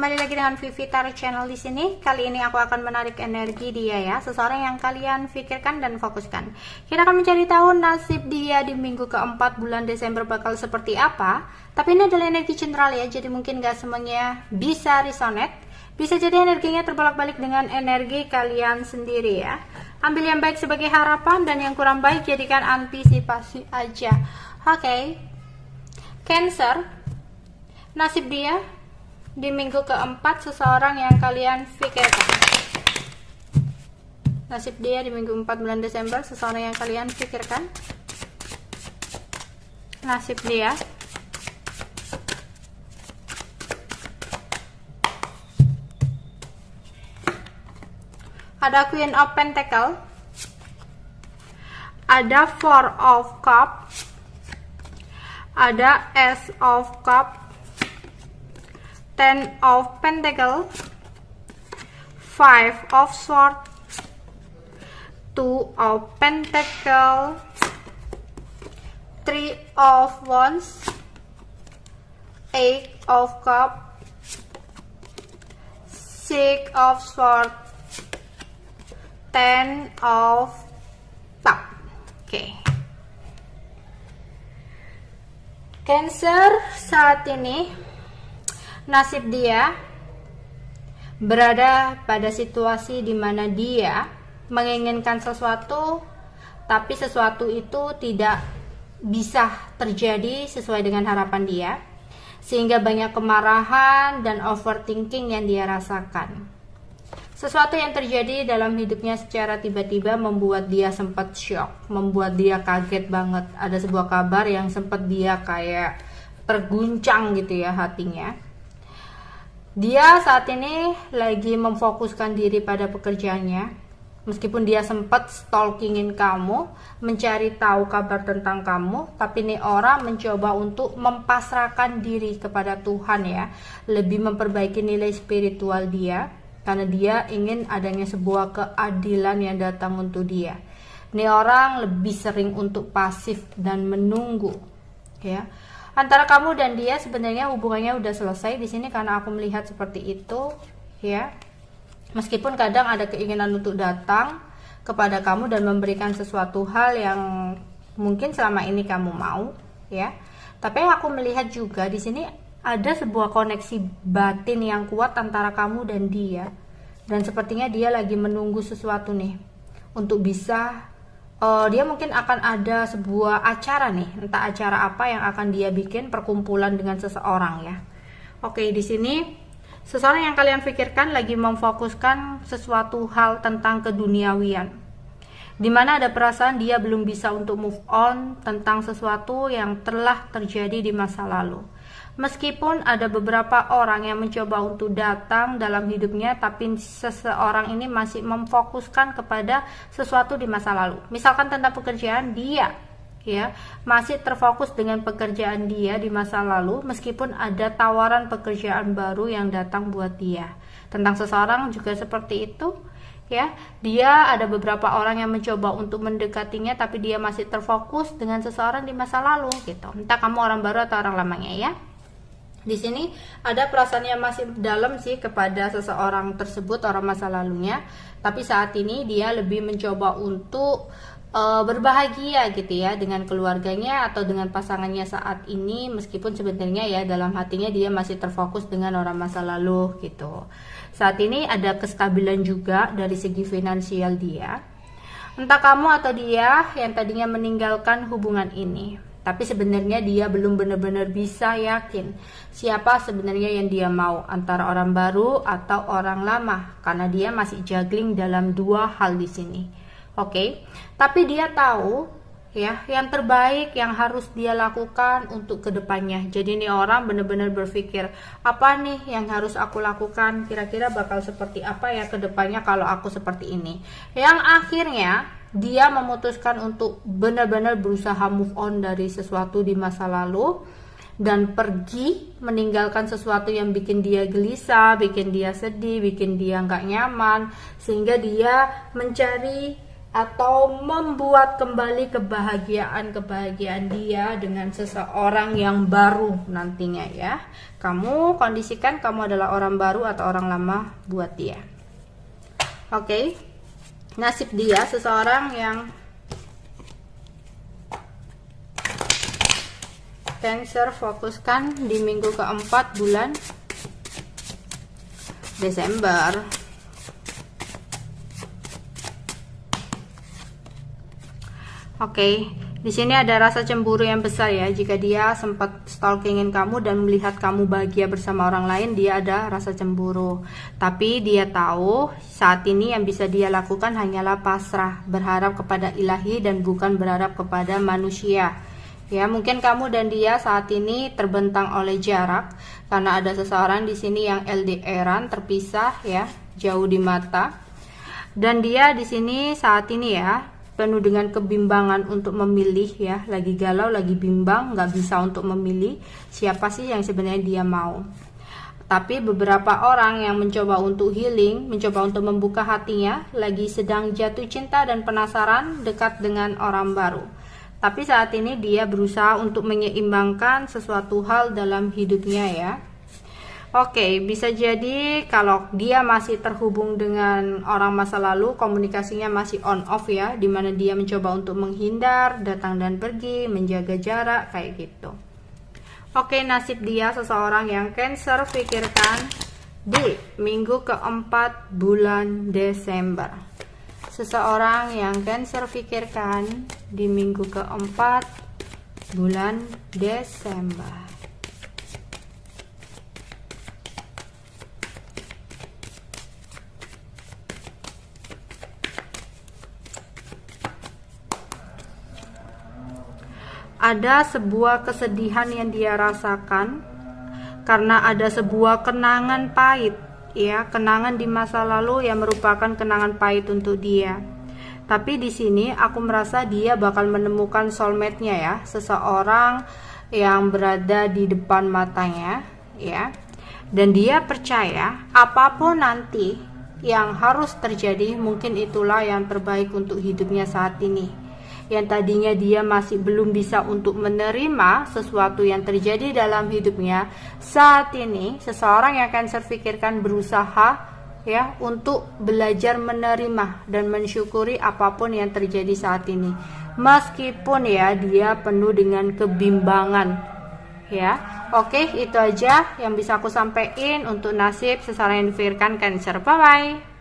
kembali lagi dengan Vivi Tarot Channel di sini. Kali ini aku akan menarik energi dia ya, seseorang yang kalian pikirkan dan fokuskan. Kita akan mencari tahu nasib dia di minggu keempat bulan Desember bakal seperti apa. Tapi ini adalah energi general ya, jadi mungkin gak semuanya bisa resonate. Bisa jadi energinya terbolak-balik dengan energi kalian sendiri ya. Ambil yang baik sebagai harapan dan yang kurang baik jadikan antisipasi aja. Oke. Cancer, nasib dia di minggu keempat seseorang yang kalian pikirkan. Nasib dia di minggu 4 bulan Desember seseorang yang kalian pikirkan. Nasib dia. Ada Queen of Pentacle. Ada Four of Cup. Ada Ace of Cup. Ten of Pentacle, Five of Swords, Two of Pentacle, Three of Wands, Eight of Cup, Six of Swords, Ten of Cup. Oke. Cancer saat ini nasib dia berada pada situasi di mana dia menginginkan sesuatu, tapi sesuatu itu tidak bisa terjadi sesuai dengan harapan dia, sehingga banyak kemarahan dan overthinking yang dia rasakan. Sesuatu yang terjadi dalam hidupnya secara tiba-tiba membuat dia sempat shock, membuat dia kaget banget. Ada sebuah kabar yang sempat dia kayak terguncang gitu ya hatinya. Dia saat ini lagi memfokuskan diri pada pekerjaannya. Meskipun dia sempat stalkingin kamu, mencari tahu kabar tentang kamu, tapi nih orang mencoba untuk mempasrahkan diri kepada Tuhan ya. Lebih memperbaiki nilai spiritual dia, karena dia ingin adanya sebuah keadilan yang datang untuk dia. Nih orang lebih sering untuk pasif dan menunggu ya. Antara kamu dan dia sebenarnya hubungannya udah selesai di sini karena aku melihat seperti itu ya. Meskipun kadang ada keinginan untuk datang kepada kamu dan memberikan sesuatu hal yang mungkin selama ini kamu mau ya. Tapi aku melihat juga di sini ada sebuah koneksi batin yang kuat antara kamu dan dia. Dan sepertinya dia lagi menunggu sesuatu nih untuk bisa dia mungkin akan ada sebuah acara nih, entah acara apa yang akan dia bikin, perkumpulan dengan seseorang ya. Oke, di sini seseorang yang kalian pikirkan lagi memfokuskan sesuatu hal tentang keduniawian, dimana ada perasaan dia belum bisa untuk move on tentang sesuatu yang telah terjadi di masa lalu. Meskipun ada beberapa orang yang mencoba untuk datang dalam hidupnya, tapi seseorang ini masih memfokuskan kepada sesuatu di masa lalu. Misalkan tentang pekerjaan dia, ya masih terfokus dengan pekerjaan dia di masa lalu, meskipun ada tawaran pekerjaan baru yang datang buat dia. Tentang seseorang juga seperti itu, ya dia ada beberapa orang yang mencoba untuk mendekatinya, tapi dia masih terfokus dengan seseorang di masa lalu, gitu. Entah kamu orang baru atau orang lamanya ya. Di sini ada perasaan yang masih dalam sih kepada seseorang tersebut, orang masa lalunya. Tapi saat ini dia lebih mencoba untuk berbahagia gitu ya dengan keluarganya atau dengan pasangannya saat ini. Meskipun sebenarnya ya dalam hatinya dia masih terfokus dengan orang masa lalu gitu. Saat ini ada kestabilan juga dari segi finansial dia. Entah kamu atau dia yang tadinya meninggalkan hubungan ini. Tapi sebenarnya dia belum benar-benar bisa yakin siapa sebenarnya yang dia mau, antara orang baru atau orang lama, karena dia masih juggling dalam dua hal di sini. Oke. Tapi dia tahu ya yang terbaik yang harus dia lakukan untuk kedepannya. Jadi ini orang benar-benar berpikir, apa nih yang harus aku lakukan, kira-kira bakal seperti apa ya kedepannya kalau aku seperti ini. Yang akhirnya dia memutuskan untuk benar-benar berusaha move on dari sesuatu di masa lalu dan pergi meninggalkan sesuatu yang bikin dia gelisah, bikin dia sedih, bikin dia nggak nyaman, sehingga dia mencari atau membuat kembali kebahagiaan dia dengan seseorang yang baru nantinya ya. Kamu kondisikan kamu adalah orang baru atau orang lama buat dia. Oke. Nasib dia, seseorang yang Cancer, fokuskan di minggu keempat bulan Desember. Oke, di sini ada rasa cemburu yang besar ya. Jika dia sempat stalkingin kamu dan melihat kamu bahagia bersama orang lain, dia ada rasa cemburu. Tapi dia tahu saat ini yang bisa dia lakukan hanyalah pasrah, berharap kepada ilahi dan bukan berharap kepada manusia. Ya, mungkin kamu dan dia saat ini terbentang oleh jarak karena ada seseorang di sini yang LDR-an, terpisah ya, jauh di mata. Dan dia di sini saat ini ya penuh dengan kebimbangan untuk memilih ya, lagi galau, lagi bimbang, nggak bisa untuk memilih siapa sih yang sebenarnya dia mau. Tapi beberapa orang yang mencoba untuk healing, mencoba untuk membuka hatinya, lagi sedang jatuh cinta dan penasaran dekat dengan orang baru. Tapi saat ini dia berusaha untuk menyeimbangkan sesuatu hal dalam hidupnya ya. Oke, bisa jadi kalau dia masih terhubung dengan orang masa lalu, komunikasinya masih on off ya, dimana dia mencoba untuk menghindar, datang dan pergi, menjaga jarak, kayak gitu. Oke, nasib dia, seseorang yang Cancer, pikirkan di minggu keempat bulan Desember. Seseorang yang Cancer, pikirkan di minggu keempat bulan Desember. Ada sebuah kesedihan yang dia rasakan karena ada sebuah kenangan pahit ya, kenangan di masa lalu yang merupakan kenangan pahit untuk dia. Tapi di sini aku merasa dia bakal menemukan soulmate-nya ya, seseorang yang berada di depan matanya ya. Dan dia percaya apapun nanti yang harus terjadi, mungkin itulah yang terbaik untuk hidupnya saat ini. Yang tadinya dia masih belum bisa untuk menerima sesuatu yang terjadi dalam hidupnya, saat ini seseorang yang Cancer pikirkan berusaha ya untuk belajar menerima dan mensyukuri apapun yang terjadi saat ini, meskipun ya dia penuh dengan kebimbangan ya. Oke, itu aja yang bisa aku sampaikan untuk nasib seseorang yang dipikirkan Cancer. Bye bye.